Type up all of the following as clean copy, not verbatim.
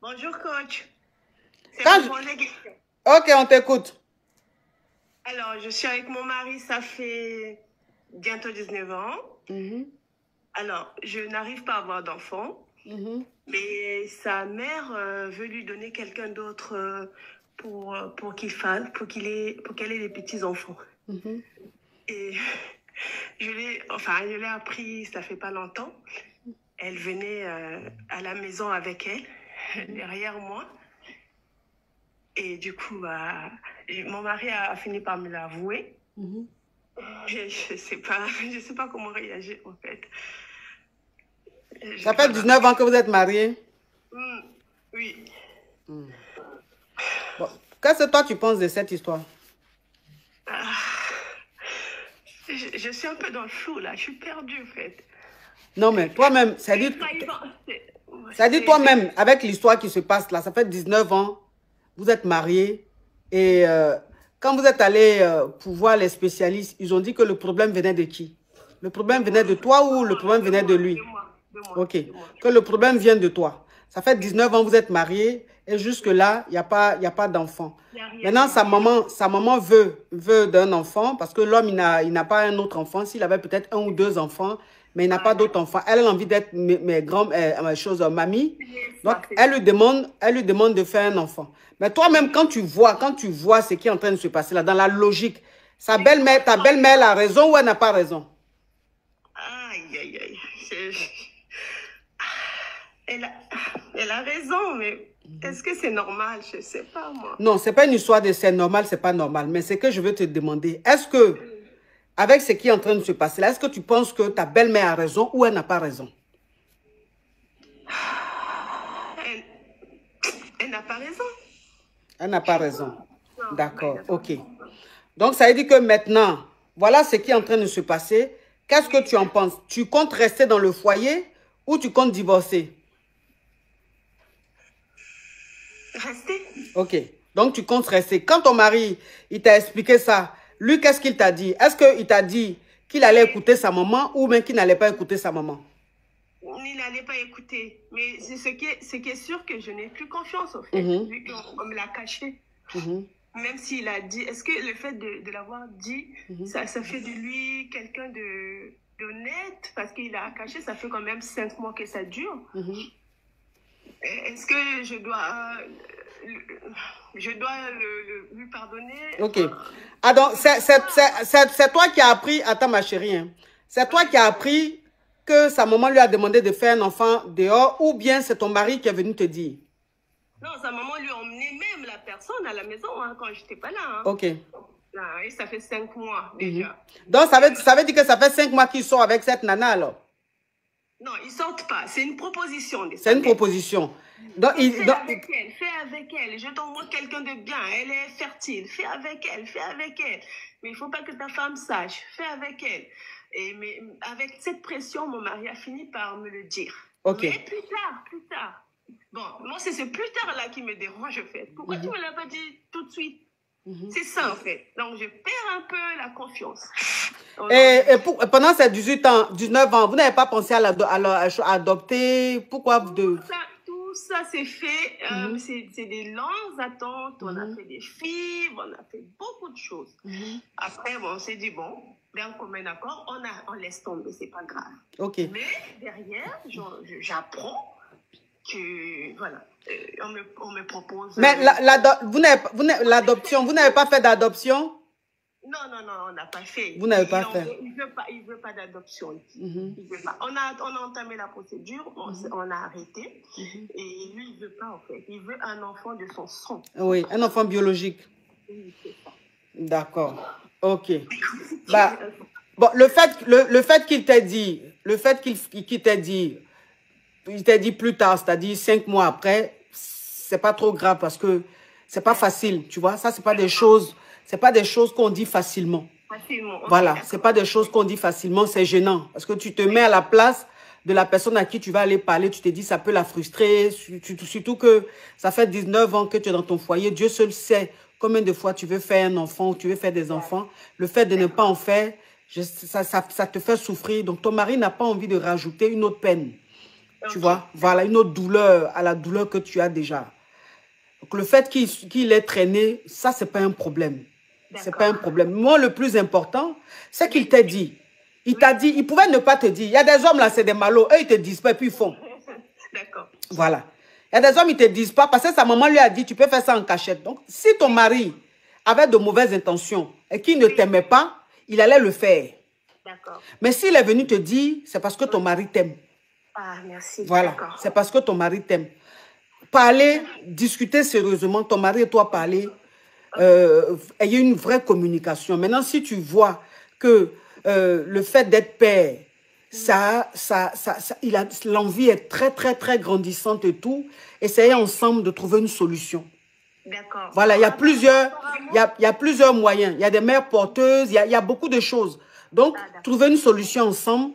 Bonjour, coach. C'est Quand pour poser question. Ok, on t'écoute. Alors, je suis avec mon mari, ça fait bientôt 19 ans. Mhm, Alors, je n'arrive pas à avoir d'enfant, mhm, mais sa mère veut lui donner quelqu'un d'autre pour qu'elle ait des petits-enfants. mhm, Et je l'ai appris, ça fait pas longtemps. Elle venait à la maison avec elle, derrière moi. Et du coup, mon mari a fini par me l'avouer. mhm. Je sais pas comment réagir en fait. Ça fait Voilà. 19 ans que vous êtes mariés. Oui. Bon, qu'est-ce que toi tu penses de cette histoire? Ah, je suis un peu dans le flou là, je suis perdue en fait. Non, mais toi-même, ça dit toi-même, avec l'histoire qui se passe là, ça fait 19 ans, vous êtes mariés et quand vous êtes allé pour voir les spécialistes, ils ont dit que le problème venait de qui? Le problème venait de toi ou le problème venait de lui? De moi. Ok, que le problème vient de toi. Ça fait 19 ans, vous êtes mariés et jusque-là, il n'y a pas d'enfant. Maintenant, sa maman veut d'un enfant parce que l'homme, il n'a pas un autre enfant. S'il avait peut-être un ou deux enfants, mais il n'a pas d'autres enfants. Elle a envie d'être mamie. Donc, elle lui demande de faire un enfant. Mais toi-même, quand tu vois ce qui est en train de se passer là, dans la logique, ta belle-mère a raison ou elle n'a pas raison? Aïe, aïe, aïe. Elle a raison, mais est-ce que c'est normal? Je ne sais pas, moi. Non, ce n'est pas une histoire de c'est normal, c'est pas normal. Mais c'est que je veux te demander, est-ce que, avec ce qui est en train de se passer là, est-ce que tu penses que ta belle-mère a raison ou elle n'a pas raison? Elle n'a pas raison. Elle n'a pas raison. D'accord, ok. Donc, ça veut dire que maintenant, voilà ce qui est en train de se passer. Qu'est-ce que tu en penses? Tu comptes rester dans le foyer ou tu comptes divorcer? Rester. Ok. Donc, tu comptes rester. Quand ton mari, il t'a expliqué ça, lui, qu'est-ce qu'il t'a dit? Est-ce qu'il t'a dit qu'il allait écouter sa maman ou même qu'il n'allait pas écouter sa maman? Il n'allait pas écouter. Mais ce qui est sûr que je n'ai plus confiance, au fait, vu qu'on me l'a caché. Même s'il a dit, est-ce que le fait de l'avoir dit, ça fait de lui quelqu'un d'honnête? Parce qu'il a caché, ça fait quand même 5 mois que ça dure. Est-ce que je dois lui pardonner? Ok. Ah donc, c'est toi qui as appris, attends ma chérie, hein. C'est toi qui as appris que sa maman lui a demandé de faire un enfant dehors ou bien c'est ton mari qui est venu te dire? Non, sa maman lui a emmené même la personne à la maison quand je n'étais pas là. Hein. Ok. Là, et ça fait 5 mois déjà. Donc, ça veut dire que ça fait 5 mois qu'il sort avec cette nana alors? Non, ils ne sortent pas. C'est une proposition. C'est une proposition. Donc, fais avec elle. Je t'envoie quelqu'un de bien. Elle est fertile. Fais avec elle. Mais il ne faut pas que ta femme sache. Fais avec elle. Mais avec cette pression, mon mari a fini par me le dire. Ok. Mais plus tard. Bon, moi, c'est ce plus tard là qui me dérange, en fait. Pourquoi tu ne me l'as pas dit tout de suite? C'est ça, en fait. Donc, je perds un peu la confiance. Et pendant ces 19 ans, vous n'avez pas pensé à adopter? Pourquoi Tout ça, c'est fait. C'est des longues attentes. On a fait des filles, on a fait beaucoup de choses. Après, on s'est dit, bon, d'un commun accord, on laisse tomber, c'est pas grave. Ok. Mais derrière, j'apprends que, voilà, on me propose... Mais l'adoption, vous n'avez pas fait d'adoption? Non, on n'a pas fait. Vous n'avez pas fait? Il veut pas d'adoption. Il veut pas. On a entamé la procédure, on a arrêté. Et lui, il veut pas, en fait. Il veut un enfant de son sang. Oui, un enfant biologique. Oui, c'est ça. D'accord. Ok. Bon, le fait qu'il t'ait dit, il t'a dit plus tard, c'est-à-dire 5 mois après, c'est pas trop grave parce que c'est pas facile, tu vois. Ça, c'est pas des choses qu'on dit facilement. Voilà, c'est pas des choses qu'on dit facilement, c'est gênant. Parce que tu te mets à la place de la personne à qui tu vas aller parler, tu te dis ça peut la frustrer, surtout que ça fait 19 ans que tu es dans ton foyer. Dieu seul sait combien de fois tu veux faire un enfant ou tu veux faire des enfants. Le fait de ne pas en faire, ça te fait souffrir. Donc ton mari n'a pas envie de rajouter une autre peine. Tu vois, voilà, une autre douleur à la douleur que tu as déjà. Donc, le fait qu'il ait traîné, ça, c'est pas un problème. C'est pas un problème. Moi, le plus important, c'est qu'il t'a dit. Il t'a dit, il pouvait ne pas te dire. Il y a des hommes là, c'est des malauds. Eux, ils te disent pas et puis ils font. D'accord. Voilà. Il y a des hommes, ils te disent pas parce que sa maman lui a dit, tu peux faire ça en cachette. Donc, si ton mari avait de mauvaises intentions et qu'il ne t'aimait pas, il allait le faire. D'accord. Mais s'il est venu te dire, c'est parce que ton mari t'aime. Ah, merci. Voilà. C'est parce que ton mari t'aime. Parler, discuter sérieusement, ton mari et toi parler, ayez une vraie communication. Maintenant, si tu vois que le fait d'être père, l'envie est très, très, très grandissante et tout, essayez ensemble de trouver une solution. D'accord. Voilà, il y a plusieurs moyens. Il y a des mères porteuses, il y a beaucoup de choses. Donc, trouver une solution ensemble,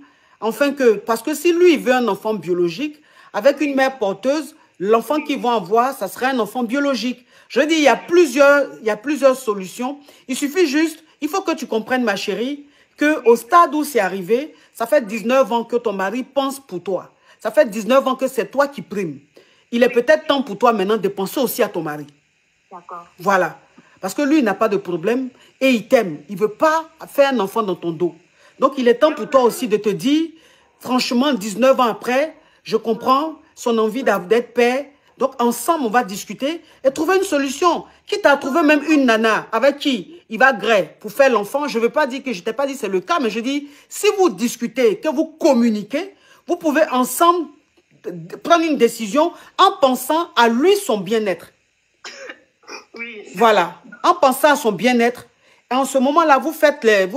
parce que si lui, il veut un enfant biologique, avec une mère porteuse, l'enfant qu'ils vont avoir, ça serait un enfant biologique. Je dis, il y a plusieurs solutions. Il suffit juste, il faut que tu comprennes, ma chérie, qu'au stade où c'est arrivé, ça fait 19 ans que ton mari pense pour toi. Ça fait 19 ans que c'est toi qui primes. Il est peut-être temps pour toi maintenant de penser aussi à ton mari. D'accord. Voilà. Parce que lui, il n'a pas de problème et il t'aime. Il ne veut pas faire un enfant dans ton dos. Donc, il est temps pour toi aussi de te dire, franchement, 19 ans après, je comprends son envie d'être père. Donc, ensemble, on va discuter et trouver une solution. Quitte à trouver même une nana avec qui il va gré pour faire l'enfant. Je ne veux pas dire que je ne t'ai pas dit c'est le cas, mais je dis, si vous discutez, que vous communiquez, vous pouvez ensemble prendre une décision en pensant à lui, son bien-être. Oui. Voilà. En pensant à son bien-être. Et en ce moment-là, vous faites les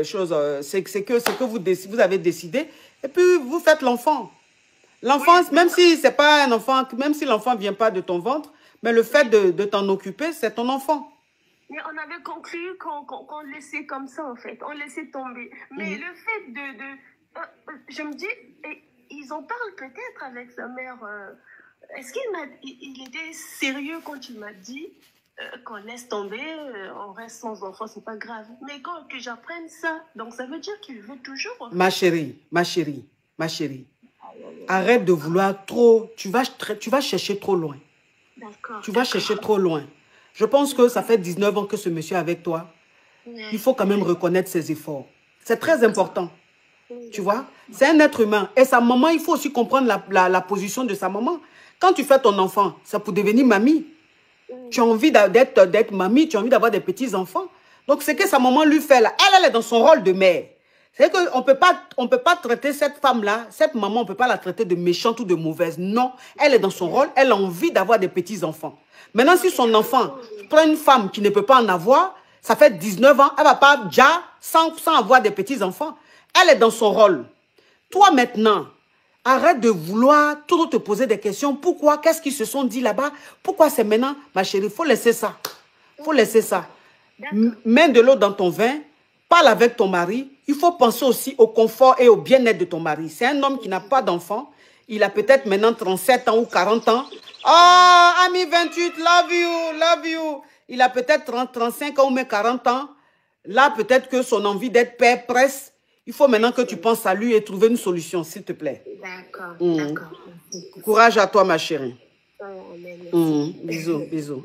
choses, c'est que vous avez décidé. Et puis, vous faites l'enfant. L'enfant, oui, même si c'est pas un enfant, même si l'enfant ne vient pas de ton ventre, mais le fait de t'en occuper, c'est ton enfant. Mais on avait conclu qu'on laissait comme ça, en fait. On laissait tomber. Mais le fait je me dis, ils en parlent peut-être avec sa mère. Est-ce qu'il était sérieux quand il m'a dit qu'on laisse tomber, on reste sans enfant, c'est pas grave. Mais que j'apprenne ça, donc ça veut dire qu'il veut toujours. Ma chérie. Arrête de vouloir trop, tu vas chercher trop loin. D'accord. Tu vas chercher trop loin. Je pense que ça fait 19 ans que ce monsieur est avec toi. Oui. Il faut quand même reconnaître ses efforts. C'est très important. Oui. Tu vois, c'est un être humain. Et sa maman, il faut aussi comprendre la position de sa maman. Quand tu fais ton enfant, c'est pour devenir mamie. Oui. Tu as envie d'être mamie, tu as envie d'avoir des petits-enfants. Donc, ce que sa maman lui fait là, elle est dans son rôle de mère. C'est qu'on ne peut pas traiter cette femme-là, cette maman, on ne peut pas la traiter de méchante ou de mauvaise. Non, elle est dans son rôle, elle a envie d'avoir des petits-enfants. Maintenant, si son enfant prend une femme qui ne peut pas en avoir, ça fait 19 ans, elle ne va pas déjà sans avoir des petits-enfants. Elle est dans son rôle. Toi, maintenant, arrête de vouloir toujours te poser des questions. Pourquoi? Qu'est-ce qu'ils se sont dit là-bas? Pourquoi c'est maintenant? Ma chérie, il faut laisser ça. Il faut laisser ça. Mets de l'eau dans ton vin. Parle avec ton mari. Il faut penser aussi au confort et au bien-être de ton mari. C'est un homme qui n'a pas d'enfant. Il a peut-être maintenant 37 ans ou 40 ans. Oh, ami 28, love you. Il a peut-être 35 ans ou même 40 ans. Là, peut-être que son envie d'être père presse. Il faut maintenant que tu penses à lui et trouver une solution, s'il te plaît. D'accord, d'accord. Courage à toi, ma chérie. Bisous.